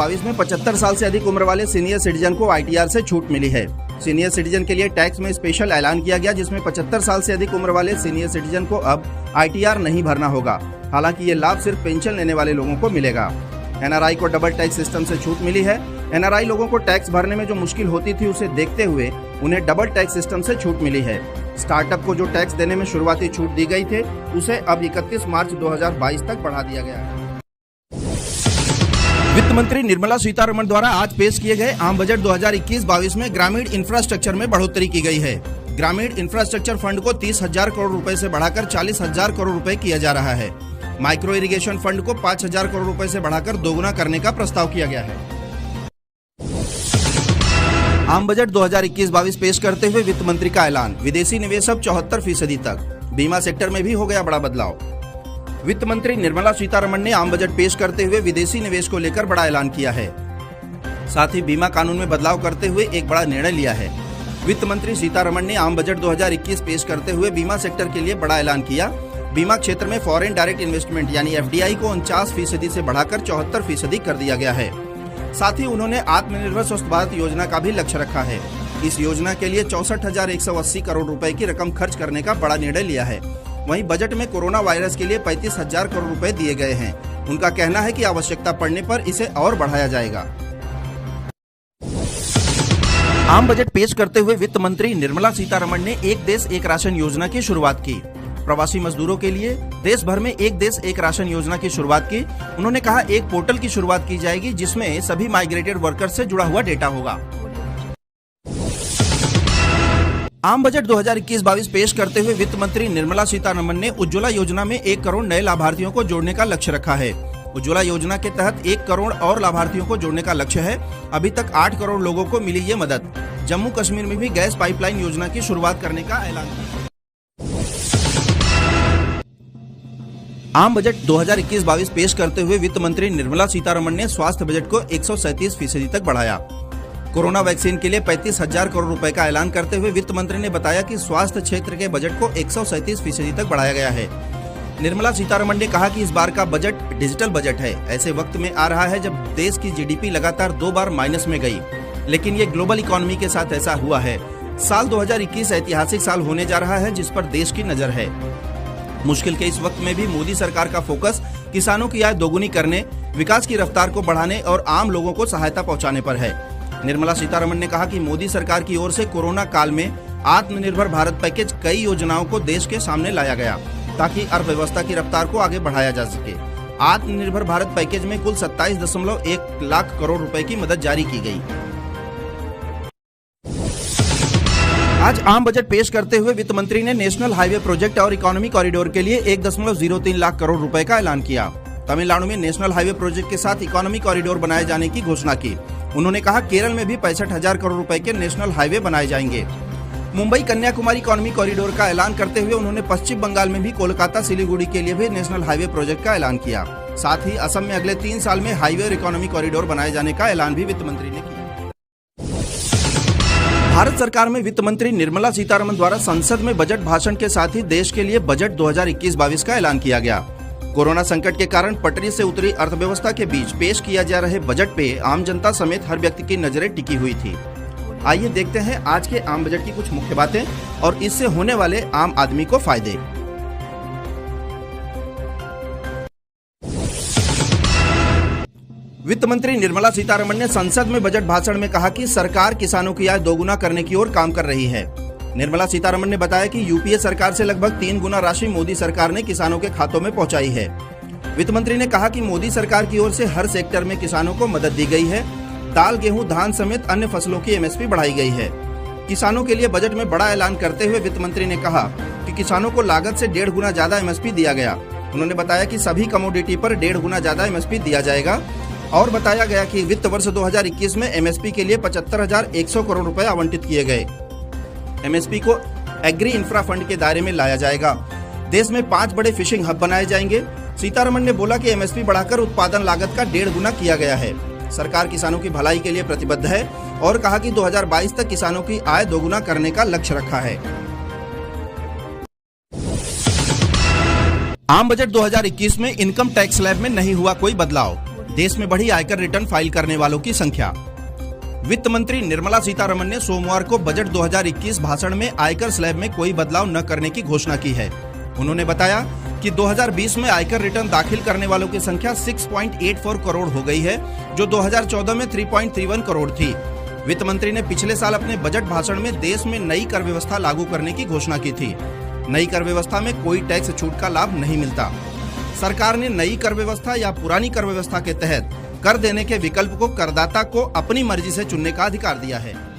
2021-22 में 75 साल से अधिक उम्र वाले सीनियर सिटीजन को ITR से छूट मिली है। सीनियर सिटीजन के लिए टैक्स में स्पेशल ऐलान किया गया, जिसमें 75 साल से अधिक उम्र वाले सीनियर सिटीजन को अब ITR नहीं भरना होगा। हालांकि ये लाभ सिर्फ पेंशन लेने वाले लोगों को मिलेगा। NRI को डबल टैक्स सिस्टम से छूट मिली है। NRI लोगों को टैक्स भरने में जो मुश्किल होती थी, उसे देखते हुए उन्हें डबल टैक्स सिस्टम से छूट मिली है। स्टार्टअप को जो टैक्स देने में शुरुआती छूट दी गई थे, उसे अब 31 मार्च 2022 तक बढ़ा दिया गया है। वित्त मंत्री निर्मला सीतारमण द्वारा आज पेश किए गए आम बजट 2021-22 में ग्रामीण इंफ्रास्ट्रक्चर में बढ़ोतरी की गई है। ग्रामीण इंफ्रास्ट्रक्चर फंड को 30,000 करोड़ रुपए से बढ़ाकर 40,000 करोड़ रुपए किया जा रहा है। माइक्रो इरिगेशन फंड को 5,000 करोड़ रुपए से बढ़ाकर दोगुना करने का प्रस्ताव किया गया है। आम बजट 2021-22 पेश करते हुए वित्त मंत्री का ऐलान, विदेशी निवेश अब 74% तक। बीमा सेक्टर में भी हो गया बड़ा बदलाव। वित्त मंत्री निर्मला सीतारमण ने आम बजट पेश करते हुए विदेशी निवेश को लेकर बड़ा ऐलान किया है। साथ ही बीमा कानून में बदलाव करते हुए एक बड़ा निर्णय लिया है। वित्त मंत्री सीतारमण ने आम बजट 2021 पेश करते हुए बीमा सेक्टर के लिए बड़ा ऐलान किया। बीमा क्षेत्र में फॉरेन डायरेक्ट इन्वेस्टमेंट यानी FDI को 49% से बढ़ाकर 74% कर दिया गया है। साथ ही उन्होंने आत्मनिर्भर स्वस्थ भारत योजना का भी लक्ष्य रखा है। इस योजना के लिए 64,180 करोड़ रुपए की रकम खर्च करने का बड़ा निर्णय लिया है। वहीं बजट में कोरोना वायरस के लिए 35,000 करोड़ रुपए दिए गए हैं। उनका कहना है कि आवश्यकता पड़ने पर इसे और बढ़ाया जाएगा। आम बजट पेश करते हुए वित्त मंत्री निर्मला सीतारमण ने एक देश एक राशन योजना की शुरुआत की। प्रवासी मजदूरों के लिए देश भर में एक देश एक राशन योजना की शुरुआत की। उन्होंने कहा, एक पोर्टल की शुरुआत की जाएगी जिसमें सभी माइग्रेटेड वर्कर्स से जुड़ा हुआ डेटा होगा। आम बजट 2021-22 पेश करते हुए वित्त मंत्री निर्मला सीतारमण ने उज्ज्वला योजना में 1 करोड़ नए लाभार्थियों को जोड़ने का लक्ष्य रखा है। उज्ज्वला योजना के तहत 1 करोड़ और लाभार्थियों को जोड़ने का लक्ष्य है। अभी तक 8 करोड़ लोगों को मिली ये मदद। जम्मू कश्मीर में भी गैस पाइपलाइन योजना की शुरुआत करने का ऐलान किया। आम बजट 2021-22 पेश करते हुए वित्त मंत्री निर्मला सीतारमण ने स्वास्थ्य बजट को 137% तक बढ़ाया। कोरोना वैक्सीन के लिए 35,000 करोड़ रुपए का ऐलान करते हुए वित्त मंत्री ने बताया कि स्वास्थ्य क्षेत्र के बजट को 137% तक बढ़ाया गया है। निर्मला सीतारमण ने कहा कि इस बार का बजट डिजिटल बजट है। ऐसे वक्त में आ रहा है जब देश की GDP लगातार 2 बार माइनस में गई, लेकिन ये ग्लोबल इकोनॉमी के साथ ऐसा हुआ है। साल 2021 ऐतिहासिक साल होने जा रहा है, जिस पर देश की नजर है। मुश्किल के इस वक्त में भी मोदी सरकार का फोकस किसानों की आय दोगुनी करने, विकास की रफ्तार को बढ़ाने और आम लोगों को सहायता पहुंचाने पर है। निर्मला सीतारमण ने कहा कि मोदी सरकार की ओर से कोरोना काल में आत्मनिर्भर भारत पैकेज कई योजनाओं को देश के सामने लाया गया, ताकि अर्थव्यवस्था की रफ्तार को आगे बढ़ाया जा सके। आत्मनिर्भर भारत पैकेज में कुल 27.1 लाख करोड़ रुपए की मदद जारी की गई। आज आम बजट पेश करते हुए वित्त मंत्री ने नेशनल हाईवे प्रोजेक्ट और इकोनॉमी कॉरिडोर के लिए 1.03 लाख करोड़ रुपए का ऐलान किया। तमिलनाडु में नेशनल हाईवे प्रोजेक्ट के साथ इकोनॉमी कॉरिडोर बनाए जाने की घोषणा की। उन्होंने कहा, केरल में भी 65,000 करोड़ रुपए के नेशनल हाईवे बनाए जाएंगे। मुंबई कन्याकुमारी इकोनॉमी कॉरिडोर का ऐलान करते हुए उन्होंने पश्चिम बंगाल में भी कोलकाता सिलीगुड़ी के लिए भी नेशनल हाईवे प्रोजेक्ट का ऐलान किया। साथ ही असम में अगले 3 साल में हाईवे और इकोनॉमी कॉरिडोर बनाए जाने का ऐलान भी वित्त मंत्री ने किया। भारत सरकार में वित्त मंत्री निर्मला सीतारमण द्वारा संसद में बजट भाषण के साथ ही देश के लिए बजट 2021-22 का ऐलान किया गया। कोरोना संकट के कारण पटरी से उतरी अर्थव्यवस्था के बीच पेश किया जा रहे बजट पे आम जनता समेत हर व्यक्ति की नजरें टिकी हुई थी। आइए देखते हैं आज के आम बजट की कुछ मुख्य बातें और इससे होने वाले आम आदमी को फायदे। वित्त मंत्री निर्मला सीतारमण ने संसद में बजट भाषण में कहा कि सरकार किसानों की आय दोगुना करने की ओर काम कर रही है। निर्मला सीतारमण ने बताया कि यूपीए सरकार से लगभग 3 गुना राशि मोदी सरकार ने किसानों के खातों में पहुंचाई है। वित्त मंत्री ने कहा कि मोदी सरकार की ओर से हर सेक्टर में किसानों को मदद दी गई है। दाल, गेहूं, धान समेत अन्य फसलों की MSP बढ़ाई गई है। किसानों के लिए बजट में बड़ा ऐलान करते हुए वित्त मंत्री ने कहा कि किसानों को लागत से 1.5 गुना ज्यादा MSP दिया गया। उन्होंने बताया कि सभी कमोडिटी पर 1.5 गुना ज्यादा MSP दिया जाएगा और बताया गया कि वित्त वर्ष 2021 में MSP के लिए 75,100 करोड़ रुपए आवंटित किए गए। MSP को एग्री इंफ्रा फंड के दायरे में लाया जाएगा। देश में 5 बड़े फिशिंग हब बनाए जाएंगे। सीतारमण ने बोला कि MSP बढ़ाकर उत्पादन लागत का 1.5 गुना किया गया है। सरकार किसानों की भलाई के लिए प्रतिबद्ध है और कहा कि 2022 तक किसानों की आय दोगुना करने का लक्ष्य रखा है। आम बजट 2021 में इनकम टैक्स स्लैब में नहीं हुआ कोई बदलाव। देश में बढ़ी आयकर रिटर्न फाइल करने वालों की संख्या। वित्त मंत्री निर्मला सीतारमण ने सोमवार को बजट 2021 भाषण में आयकर स्लैब में कोई बदलाव न करने की घोषणा की है। उन्होंने बताया कि 2020 में आयकर रिटर्न दाखिल करने वालों की संख्या 6.84 करोड़ हो गई है, जो 2014 में 3.31 करोड़ थी। वित्त मंत्री ने पिछले साल अपने बजट भाषण में देश में नई कर व्यवस्था लागू करने की घोषणा की थी। नई कर व्यवस्था में कोई टैक्स छूट का लाभ नहीं मिलता। सरकार ने नई कर व्यवस्था या पुरानी कर व्यवस्था के तहत कर देने के विकल्प को करदाता को अपनी मर्जी से चुनने का अधिकार दिया है।